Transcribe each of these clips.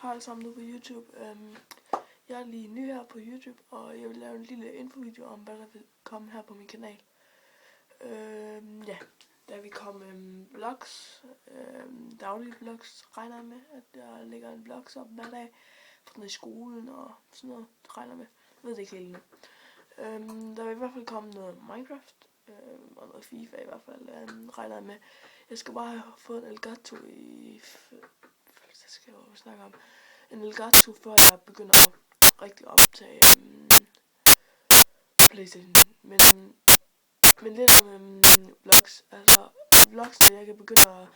Hej alle sammen nu på YouTube. Jeg er lige ny her på YouTube, og jeg vil lave en lille infovideo om, hvad der vil komme her på min kanal. Der vil komme vlogs, daglige vlogs, regner jeg med, at jeg lægger en vlogs op hver dag, fra den i skolen og sådan noget, regner jeg med. Jeg ved det ikke helt nu. Der vil i hvert fald komme noget Minecraft, og noget FIFA i hvert fald, regner jeg med. Jeg skal bare have fået en Elgato i... Det skal jeg jo snakke om. En Elgato, før jeg begynder at rigtig optage PlayStation. Men lidt om vlogs. Altså vlogs, der jeg kan begynde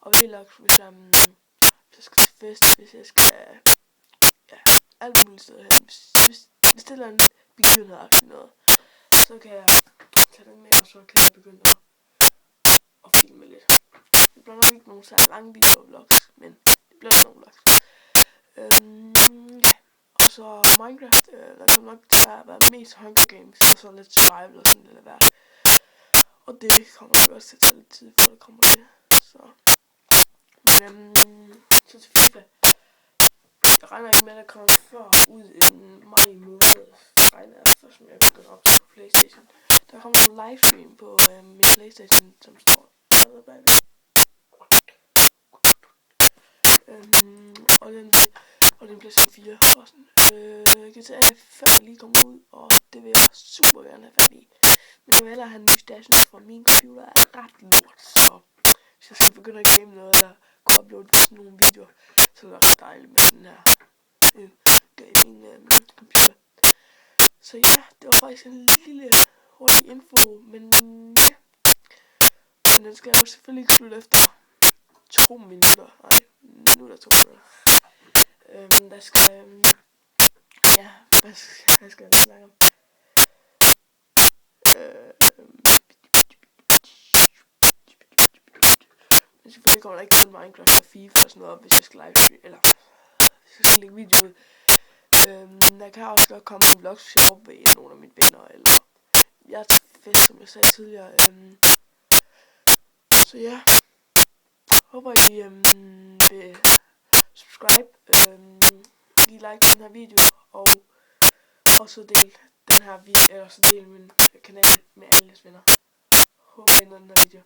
at vlogge, hvis jeg skal til fest, hvis jeg skal... Ja, alt muligt sted hen. Hvis det er en begivenhed-agtigt noget, så kan jeg tage den med, og så kan jeg begynde at filme lidt. Det bliver nok ikke nogen særlig lange videovlogs, men det bliver nogle vlogs. Og så Minecraft, der kommer nok til at være mest Hunger Games, og så lidt survival og sådan lidt af hvert. Og det kommer nok også til at tage lidt tid, før det kommer til. Så til FIFA. Jeg regner ikke med, at der kommer før ud i maj måned, regner jeg først, som jeg begynder op på PlayStation. Der kommer en livestream på min PlayStation, som står allerede bagved. Og den PlayStation 4 og sådan. GTA 5 er lige kommet ud, og det vil jeg super gerne have fat i. Men jeg vil hellere have en ny station, for min computer er ret lort, så hvis jeg skal begynde at game noget, der kunne uploade sådan nogle videoer, så er det ret dejligt med den her gaming computer. Så ja, det var faktisk en lille hurtig info, men ja. Men den skal jo selvfølgelig ikke slutte efter 2 minutter. Nej, nu er der 2 minutter. Der skal... ja, hvad skal jeg snakke om? Men selvfølgelig kommer der ikke kun Minecraft og FIFA og sådan noget op, hvis jeg skal livestream, eller hvis jeg skal lægge video ud. Der kan også godt komme en vlog, hvis jeg er oppe ved nogle af mine venner, eller jeg er til fest, som jeg sagde tidligere. Så ja, håber I vil subscribe, give like til den her video, og så del den her video, eller så del min kanal med alle jeres venner. Håber I ender den her video.